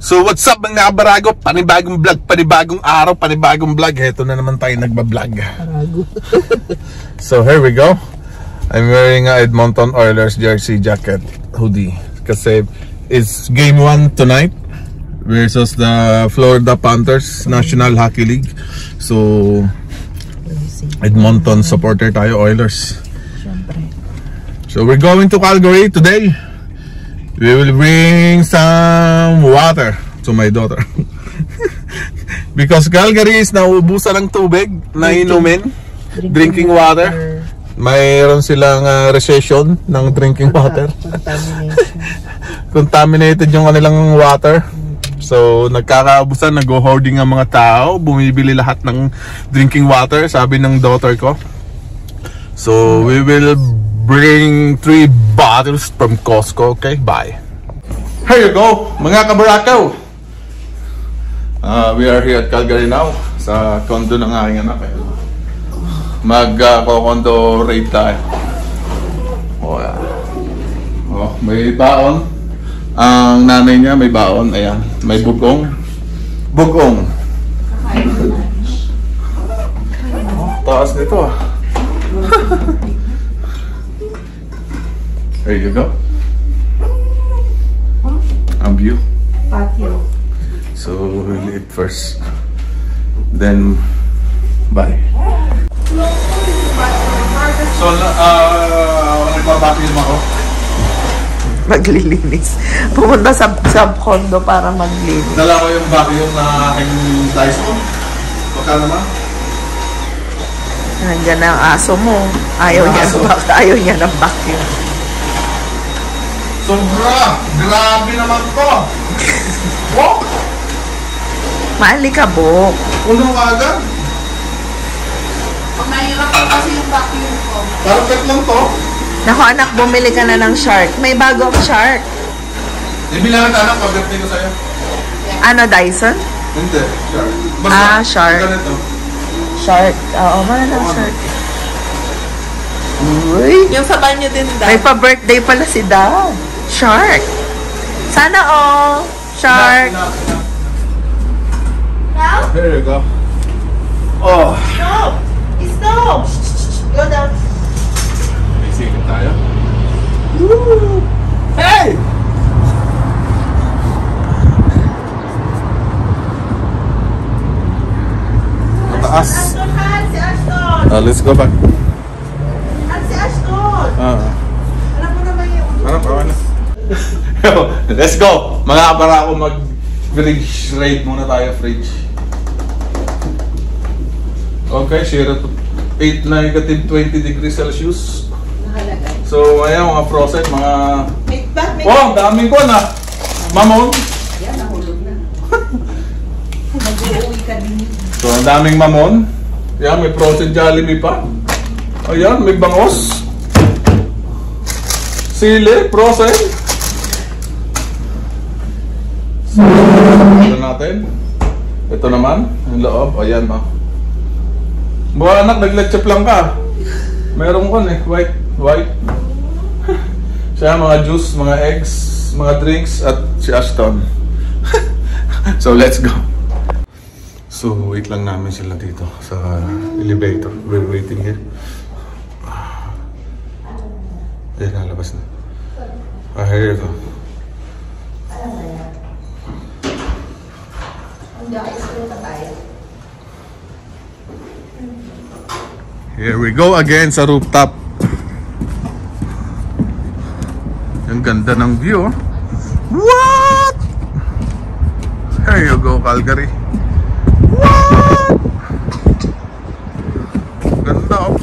So what's up mga kabarago? Panibagong vlog, panibagong araw, panibagong vlog. Heto na naman tayo nagbablog. So here we go. I'm wearing a Edmonton Oilers jersey jacket hoodie kasi it's game 1 tonight versus the Florida Panthers National Hockey League. So Edmonton supporter tayo, Oilers. So we're going to Calgary today. We will bring some water to my daughter. Because Calgary is nauubusan ng tubig na inumin. Drinking water. Mayroon silang recession ng drinking water. Contaminated yung kanilang water. So nagkakaubusan, nag-hoarding ang mga tao. Bumibili lahat ng drinking water, sabi ng daughter ko. So we will bring 3 bottles from Costco. Okay, bye. Here you go, mga kabarakaw. We are here at Calgary now, sa condo ng aking anak. Mag-condo rate tayo. Oh, yeah. Oh, may baon. Ang nanay niya may baon. Ayan, may bugong. Bugong. Oh, taas nito ah. There you go. Ang view. Patio. So we'll eat first. Then bye. So nagpa-vacuum ako. Maglilinis. Pumunta sa condo para maglinis. Dala ko yung vacuum na aking Dyson. Baka naman. Nandiyan na ang aso mo. Ayaw niya ng vacuum. Sobra! Grabe naman to! Oh! Maalikabok. Puno ka agad? Pag nahirap ko kasi yung vacuum ko. Perfect lang to. Naku anak, bumili ka na ng shark. May bagong shark. Ibilangan na anak, pag-birthday ko sa'yo. Ano, Dyson? Hindi, shark. Basta, shark. Ganito. Shark. Oo, mana ng shark. Uy. Yung sa banyo din, Dad. May pa-birthday pala si Dad. Shark. Sana all. Shark. Now? Here you go. Oh. Stop! Stop! Go down. May sikip tayo. Woo! Hey! Mataas. Ashton, Han! Si Ashton! Let's go back. Han, si Ashton! Alam mo naman yung... Ano? Let's go! Mga kabara ko, mag-fridge rate muna tayo, fridge. Okay, 0 to 8, -20 degrees Celsius. So, ayan, mga frozen, mga... Oh, daming ko na! Mamon! Yan, nahulog na. Mag-uwi ka din. So, ang daming mamon. Ayan, may frozen Jollibee pa. Ayan, may bangos. Sili, frozen. So, ito natin. Ito naman, yung loob. Ayan, oh. Buwan anak, nag-letchop lang ka. Meron ko white. Siya, mga juice, mga eggs, mga drinks, at si Ashton. So, let's go. So, wait lang namin sila dito sa elevator. We're waiting here. Ayan, nalabas na. Here you go. Here we go again sa rooftop. Ang ganda ng view. What? Here you go, Calgary. What? Ganda oh.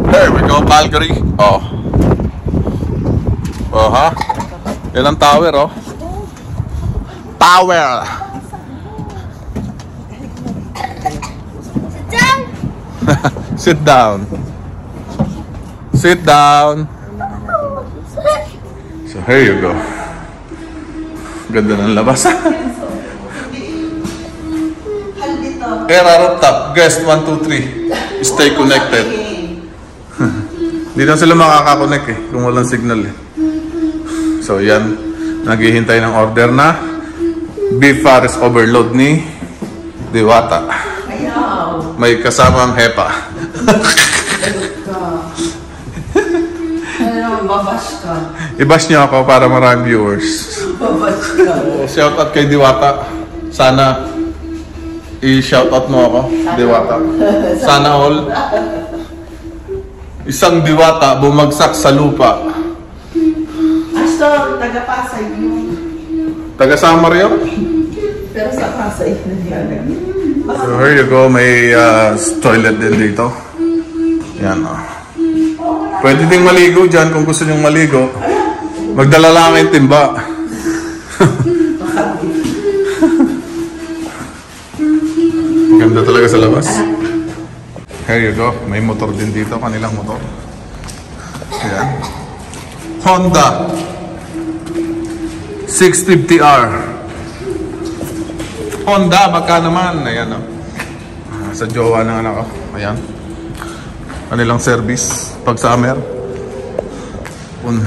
There we go, Calgary. Oh. Oh, ha? Yan ang tower, oh. Tower. Sit down. Sit down. So here you go. Ganda ng labas. Dito. Era rooftop. Guest 1, 2, 3. Stay connected. Hindi na sila makakakonect eh. Kung walang signal eh. So yan. Naghihintay ng order na beef Paris overload ni Diwata. Ayaw. May kasamang hepa. Ano, babash ka. I-bash niyo ako para maraming viewers. Babash ka. Shout out kay Diwata. Sana i-shout out mo ako, Diwata. Sana all. Isang Diwata bumagsak sa lupa. Ashton, taga-Pasay yun. Taga Samar yun? Pero sa Pasay na diyan. So here you go, may toilet din dito. Yan o. Pwede ding maligo dyan kung gusto nyong maligo. Magdala lang kayong timba. Ganda talaga sa labas. Here you go, may motor din dito, kanilang motor. Ayan. Honda 650R. Honda, baka naman. Ayan o. Sa jowa ng anak ko. Ayan. Kanilang service pag summer. There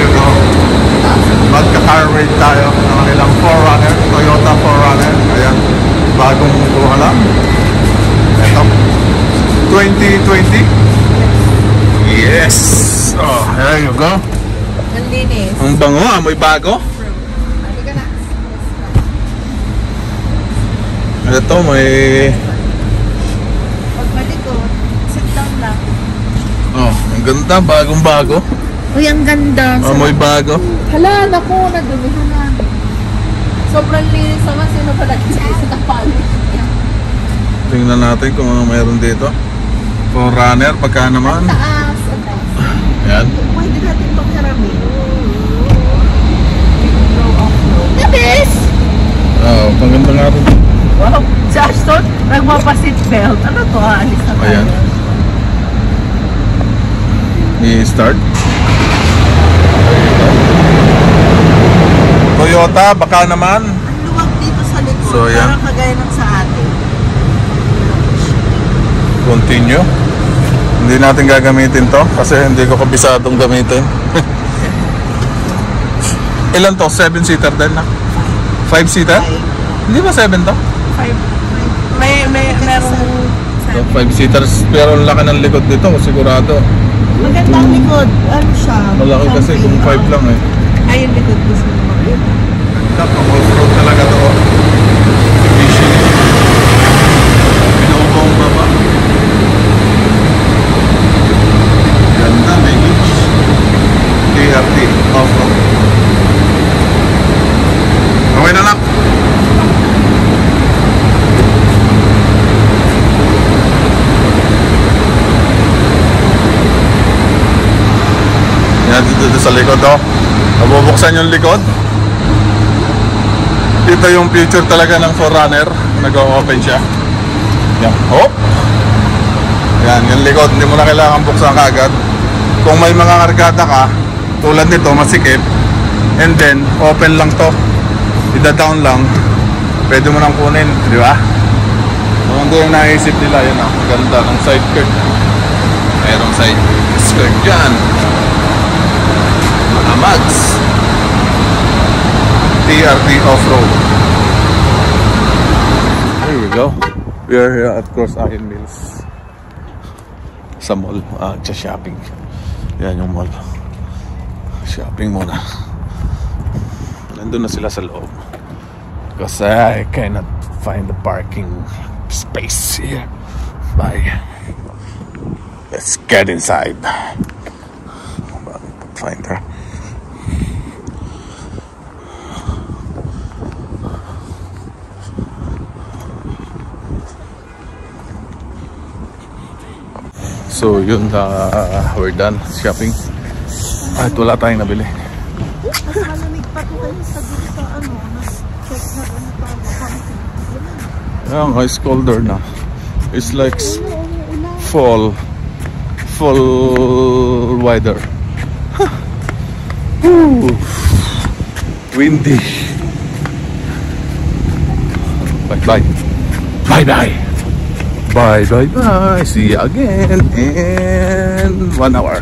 you go. Magka-car rate tayo ng kanilang 4Runner, Toyota 4Runner. Ayan. Bagong kuha lang. Ito. 2020. Yes. Oh, there you go. Ang linis. Ang bango, amoy bago. Halika na. Ito, may... Pag malikot, sit down lang. Oh, ang ganda, bagong bago. Uy, ang ganda. Amoy bago. Hala, naku, nadumihan namin. Sobrang linis naman. Sino pa nag-isa sa pali? Tingnan natin kung ano mayroon dito. 4Runner, pagka naman. Taas. Yan. Pwede natin pagkaramin. The best! Oh, paganda nga rin. Wow, si Ashton, nagmapasit belt. Ano to? Alis na tayo. Ayan. I-start. Toyota, baka naman. Ang luwag dito sa likod. So, yan. Parang kagaya ng sa atin. Continue. Hindi natin gagamitin to kasi hindi ko kabisadong gamitin. Ilan to? 7-seater din na? 5-seater? Hindi ba 7 to? Merong 5-seaters pero ang laki ng likod dito sigurado. magandang likod. Ano siya? Malaki kasi kung 5 lang eh. Ay, yung likod gusto mo makita. Off-road talaga to. Fishing. Pinubomba ba? Ganda, may beach. TRT, off-road. Okay na lang. Yan dito sa likod oh. Nabubuksan yung likod. Dito yung future talaga ng 4Runner. Nag-o-open siya. Yan. Hop! Yan, yung likod. Hindi mo na kailangan buksan kagad. Kung may mga kargada ka, tulad nito, masikip. And then, open lang to. Ida-down lang. Pwede mo nang kunin. Di ba? So, hindi yung naisip nila. Yan o. Ganda ng side skirt. Mayroong side skirt dyan. Mga mags. TRT off-road. Here we go. We are here at Cross Iron Mills. Sa mall. Sa shopping. Yan yung mall. Shopping muna. Nandun na sila sa loob. Because I cannot find the parking space here. Bye. Let's get inside. Find her. So yun, we're done shopping. At wala tayong nabili. Mas malamig pa ko kayo sa ano, check na ano pa. Yeah, it's colder na. It's like fall weather. windy. Bye-bye. Bye-bye. Bye-bye-bye. See you again in 1 hour.